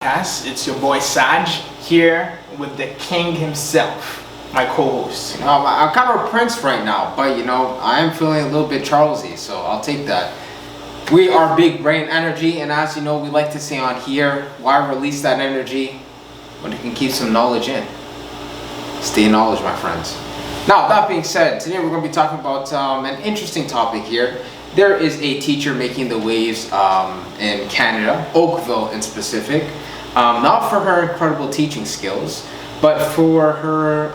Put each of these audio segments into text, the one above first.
Yes, it's your boy Saj here with the king himself, my co-host. I'm kind of a prince right now, but I am feeling a little bit Charlesy, so I'll take that. We are big brain energy, and as you know, we like to say on here, why release that energy when you can keep some knowledge in? Stay in knowledge, my friends. Now, that being said, today we're going to be talking about an interesting topic here. There is a teacher making the waves in Canada, Oakville in specific. Not for her incredible teaching skills, but for her,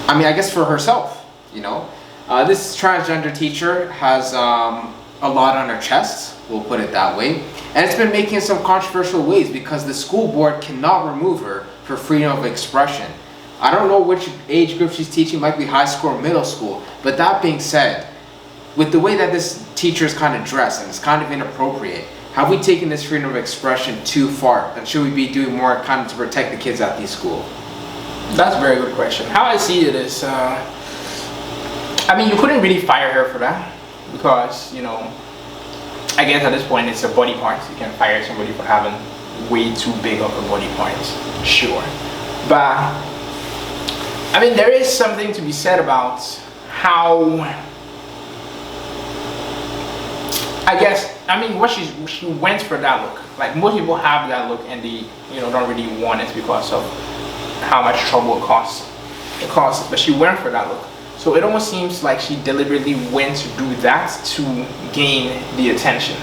I guess for herself, This transgender teacher has a lot on her chest, we'll put it that way. And it's been making some controversial waves because the school board cannot remove her for freedom of expression. I don't know which age group she's teaching, might be high school or middle school, but that being said, with the way that this teacher is kind of dressed and it's kind of inappropriate, have we taken this freedom of expression too far? And should we be doing more kind of to protect the kids at these schools? That's a very good question. How I see it is, you couldn't really fire her for that because, I guess at this point it's a body part. You can fire somebody for having way too big of a body part, sure. But, there is something to be said about how, what she went for that look. Like most people have that look and they, don't really want it because of how much trouble it costs. But she went for that look. So it almost seems like she deliberately went to do that to gain the attention.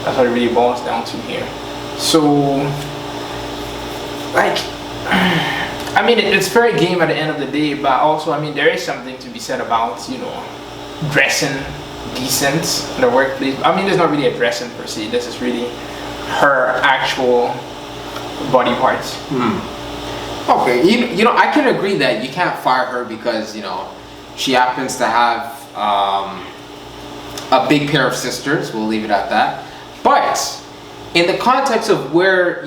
That's what it really boils down to here. So, it's fair game at the end of the day, but also, there is something to be said about, dressing decent in the workplace. There's not really a dressing per se. This is really her actual body parts. Okay, I can agree that you can't fire her because, she happens to have a big pair of sisters. We'll leave it at that. But in the context of where,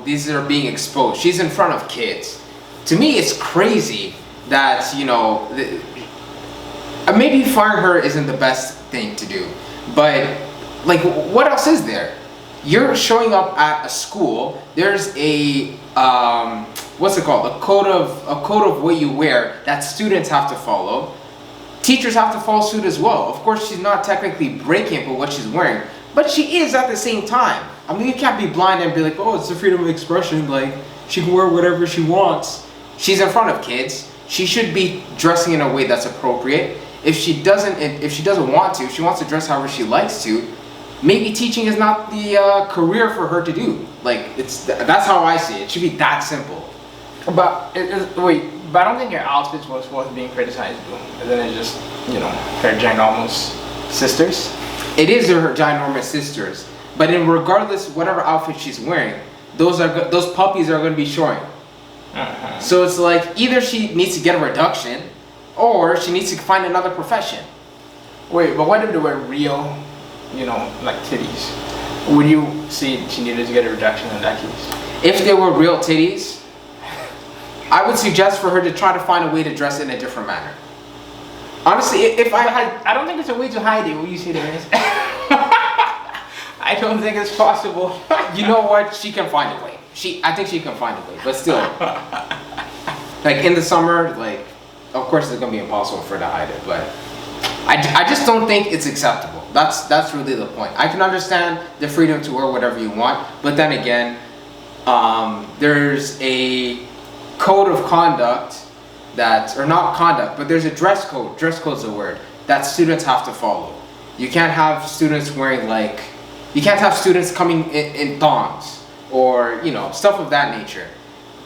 these are being exposed, she's in front of kids. To me, it's crazy that, maybe firing her isn't the best thing to do, but what else is there? You're showing up at a school. There's a what's it called? A code of what you wear that students have to follow. Teachers have to follow suit as well. Of course, she's not technically breaking for what she's wearing, but she is at the same time. You can't be blind and be like, oh, it's the freedom of expression. Like she can wear whatever she wants. She's in front of kids. She should be dressing in a way that's appropriate. If she doesn't want to, if she wants to dress however she likes to, maybe teaching is not the career for her to do. That's how I see it. It should be that simple. But I don't think her outfit was worth being criticized though. Isn't it just, her ginormous sisters? It is her ginormous sisters. But regardless, whatever outfit she's wearing, those puppies are going to be showing. Uh-huh. So it's like either she needs to get a reduction, or she needs to find another profession. Wait, but what if they were real, titties? Would you say she needed to get a reduction in that case? If they were real titties, I would suggest for her to try to find a way to dress in a different manner. Honestly, I don't think it's a way to hide it. What you say there is? I don't think it's possible. You know what? She can find a way. I think she can find a way, but still, in the summer, of course it's gonna be impossible for her to hide it, but I just don't think it's acceptable. That's really the point. I can understand the freedom to wear whatever you want, but then again, there's a code of conduct or not conduct, but there's a dress code. Dress code's a word that students have to follow. You can't have students wearing you can't have students coming in thongs or stuff of that nature.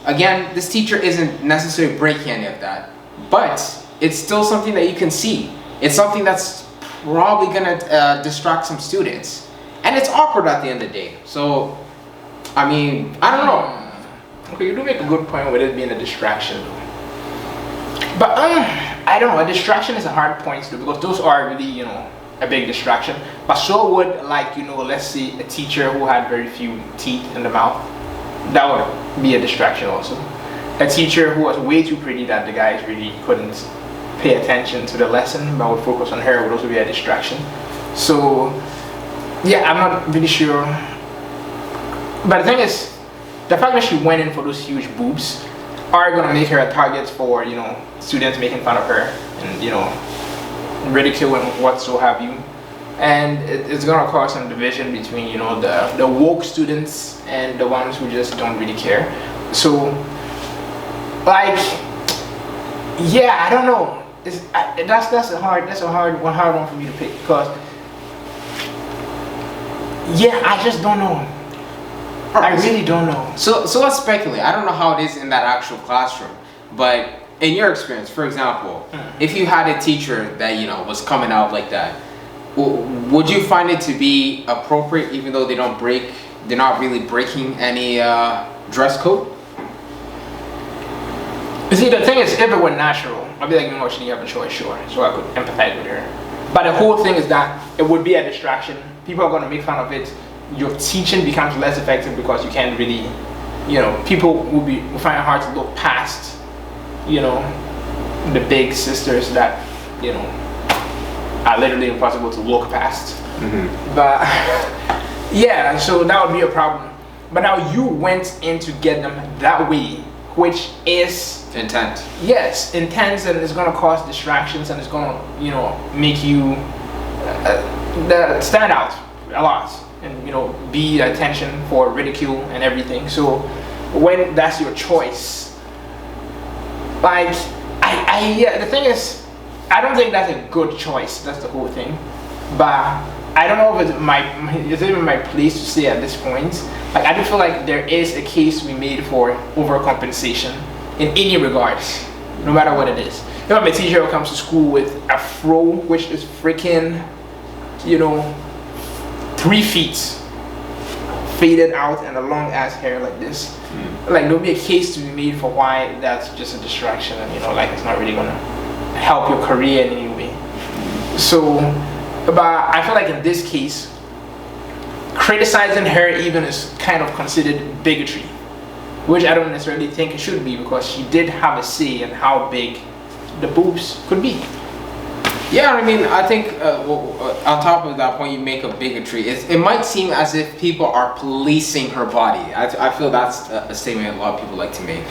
Again, this teacher isn't necessarily breaking any of that, but it's still something that you can see. It's something that's probably gonna distract some students, and it's awkward at the end of the day. So, I don't know. Okay, you do make a good point with it being a distraction, but I don't know. A distraction is a hard point to do because those are really a big distraction. But so would let's say a teacher who had very few teeth in the mouth. That would be a distraction also. A teacher who was way too pretty that the guys really couldn't pay attention to the lesson but would focus on her would also be a distraction. So yeah, I'm not really sure But the thing is, the fact that she went in for those huge boobs are gonna make her a target for students making fun of her and ridicule and what so have you. And it's gonna cause some division between the woke students and the ones who just don't really care. So like, yeah, I don't know. That's a hard one for me to pick, because yeah, I just don't know. I really don't know. So let's speculate. I don't know how it is in that actual classroom, but in your experience, for example, if you had a teacher that was coming out like that, would you find it to be appropriate, even though they're not really breaking any dress code? You see, the thing is, if it were natural, I'd be like, no, she didn't have a choice, sure. So I could empathize with her. But the whole thing is that it would be a distraction. People are going to make fun of it. Your teaching becomes less effective because you can't really, people will find it hard to look past, the big sisters that, are literally impossible to look past. Mm-hmm. But yeah, so that would be a problem. But now you went in to get them that way, which is intent. Yes, intense, and it's gonna cause distractions, and it's gonna make you stand out a lot, and be attention for ridicule and everything. So when that's your choice, like yeah, the thing is, I don't think that's a good choice. That's the whole thing. But I don't know if it's even my place to say at this point. Like, I do feel like there is a case to be made for overcompensation in any regards, no matter what it is. If I'm a teacher who comes to school with a fro, which is freaking, 3 feet faded out and a long ass hair like this, like, there'll be a case to be made for why that's just a distraction, and like, it's not really gonna help your career in any way. So, but I feel like in this case, criticizing her even is kind of considered bigotry, which I don't necessarily think it should be, because she did have a say in how big the boobs could be. Yeah, I mean, I think on top of that point you make of bigotry, it might seem as if people are policing her body. I feel that's a statement a lot of people like to make.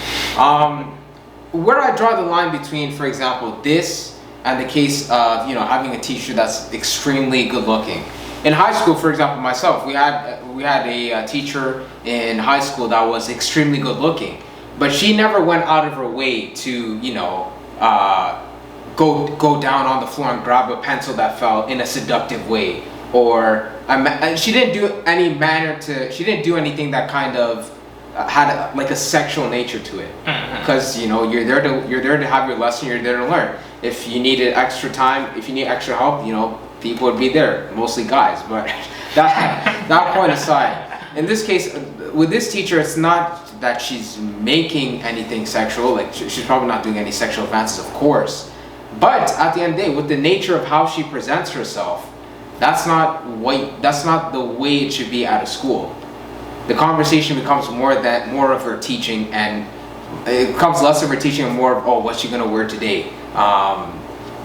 Where I draw the line between, for example, this and the case of having a teacher that's extremely good looking. In high school, for example, myself, we had a teacher in high school that was extremely good looking, but she never went out of her way to go down on the floor and grab a pencil that fell in a seductive way, or she didn't do anything that kind of had like a sexual nature to it, because you're there to have your lesson, you're there to learn. If you needed extra time, if you need extra help, people would be there, mostly guys. But that point aside, in this case with this teacher, it's not that she's making anything sexual, like she's probably not doing any sexual advances, of course, but at the end of the day, with the nature of how she presents herself, that's not the way it should be at a school. The conversation becomes more of her teaching, and it becomes less of her teaching and more of, what's she gonna wear today?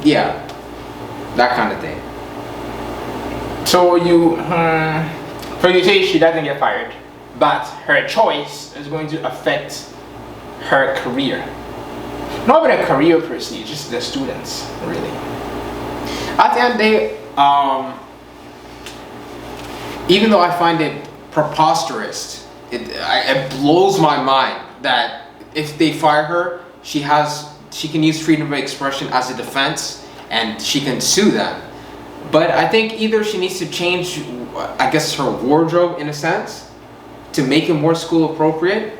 Yeah, that kind of thing. So you say she doesn't get fired, but her choice is going to affect her career. Not even a career per se, just the students, really. At the end of the day, even though I find it preposterous, it blows my mind that if they fire her, she can use freedom of expression as a defense, and she can sue them. But I think either she needs to change, I guess, her wardrobe in a sense to make it more school appropriate,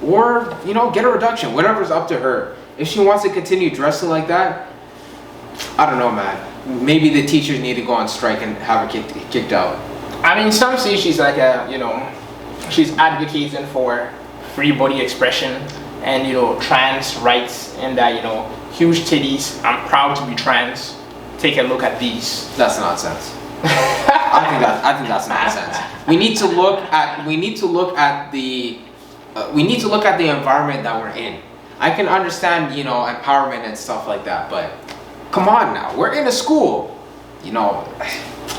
or get a reduction. Whatever's up to her. If she wants to continue dressing like that, I don't know, man. Maybe the teachers need to go on strike and have her kicked out. I mean, some say she's like she's advocating for free body expression and trans rights, and that huge titties, I'm proud to be trans. Take a look at these. That's nonsense. I think that's nonsense. We need to look at the environment that we're in. I can understand, empowerment and stuff like that, but come on now, we're in a school,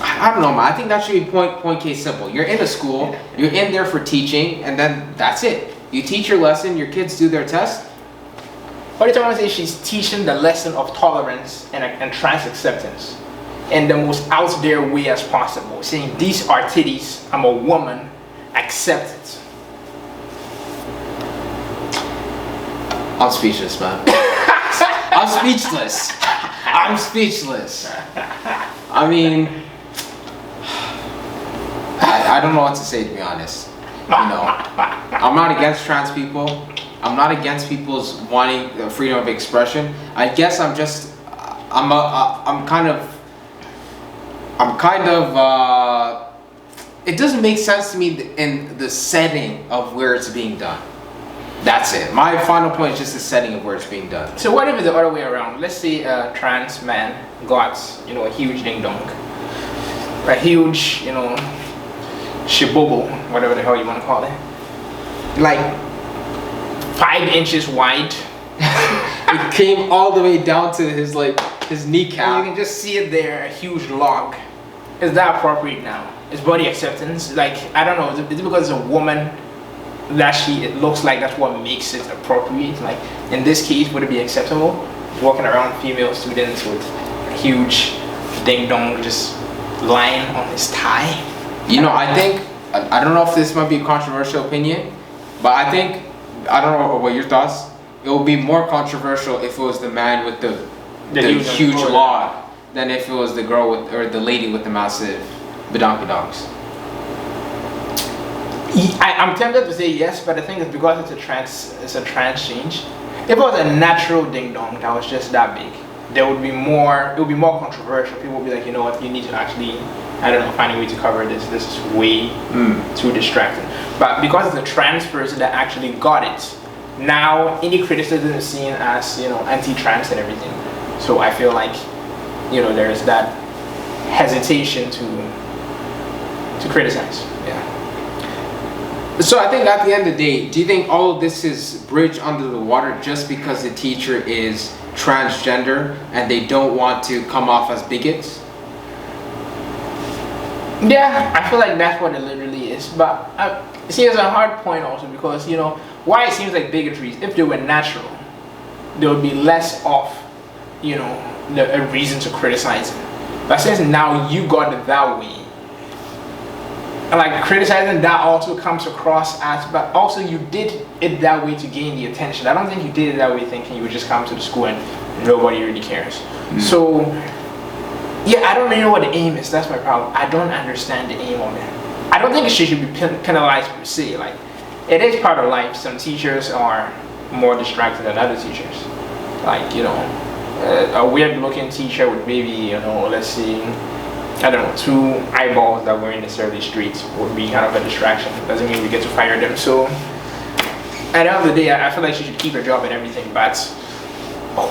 I don't know, man. I think that should be point case simple. You're in a school, you're in there for teaching, and then that's it. You teach your lesson, your kids do their test. What you're trying to say, she's teaching the lesson of tolerance and trans acceptance in the most out there way as possible. Saying these are titties, I'm a woman, accept it. I'm speechless, man. I'm speechless. I'm speechless. I mean, I don't know what to say, to be honest. You know, I'm not against trans people. I'm not against people's wanting the freedom of expression. I guess I'm just, I'm kind of, it doesn't make sense to me in the setting of where it's being done. That's it. My final point is just the setting of where it's being done. So what if it's the other way around? Let's say a trans man got, you know, a huge ding dong, a huge, you know, shibobo, whatever the hell you want to call it, like 5 inches wide. It came all the way down to his kneecap. And you can just see it there, a huge log. Is that appropriate now? Is body acceptance, like, I don't know, is it because it's a woman that it looks like that's what makes it appropriate? Like, in this case, would it be acceptable walking around female students with a huge ding dong just lying on his thigh? You know, I think, I don't know if this might be a controversial opinion, but I think, I don't know what your thoughts, it would be more controversial if it was the man with the huge log than if it was the girl with, or the lady with the massive badonkadonks. I'm tempted to say yes, but the thing is, because it's a trans change. If it was a natural ding dong that was just that big, it would be more controversial. People would be like, you know what, you need to actually, I don't know, find a way to cover this. This is way too distracting. But because it's a trans person that actually got it, now any criticism is seen as, you know, anti-trans and everything. So I feel like, you know, there's that hesitation to criticize. Yeah. So I think at the end of the day, do you think all of this is bridge under the water just because the teacher is transgender and they don't want to come off as bigots? Yeah, I feel like that's what it literally is. But see, it's a hard point also, because, you know, why it seems like bigotry is if they were natural, there would be less of, you know, a reason to criticize it. But since now you got it that way, and like criticizing that also comes across as, but also you did it that way to gain the attention. I don't think you did it that way thinking you would just come to the school and nobody really cares. So yeah, I don't really know what the aim is. That's my problem. I don't understand the aim of it. I don't think she should be penalized per se. Like, it is part of life. Some teachers are more distracted than other teachers. Like, you know, a weird looking teacher with maybe, you know, let's see, I don't know, 2 eyeballs that weren't necessarily straight would be kind of a distraction. Doesn't mean we get to fire them. So at the end of the day, I feel like she should keep her job and everything. But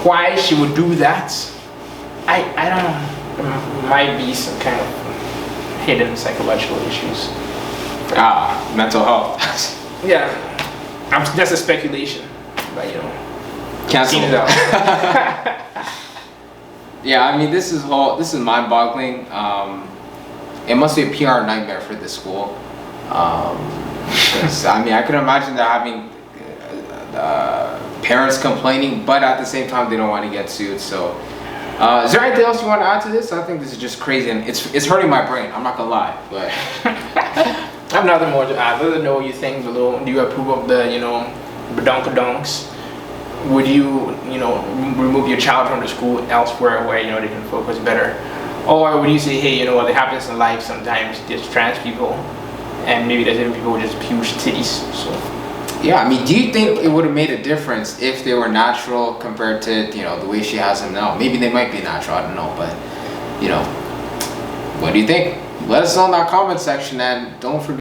why she would do that, I don't know. There might be some kind of hidden psychological issues. Mental health. Yeah, that's a speculation, but you know, Cancel. seen it out. Yeah, I mean, this is mind-boggling. It must be a PR nightmare for this school. 'Cause, I mean, I can imagine they're having parents complaining, but at the same time, they don't want to get sued. So, is there anything else you want to add to this? I think this is just crazy, and it's hurting my brain. I'm not gonna lie, but I have nothing more to add. Let us know what you think below. Do you approve of the, you know, badonkadonks? Would you, you know, remove your child from the school elsewhere where, you know, they can focus better? Or would you say, hey, you know what, it happens in life sometimes, there's trans people, and maybe there's even people with just huge titties, so. Yeah, I mean, do you think it would have made a difference if they were natural compared to, you know, the way she has them now? Maybe they might be natural, I don't know, but, you know, what do you think? Let us know in that comment section, and don't forget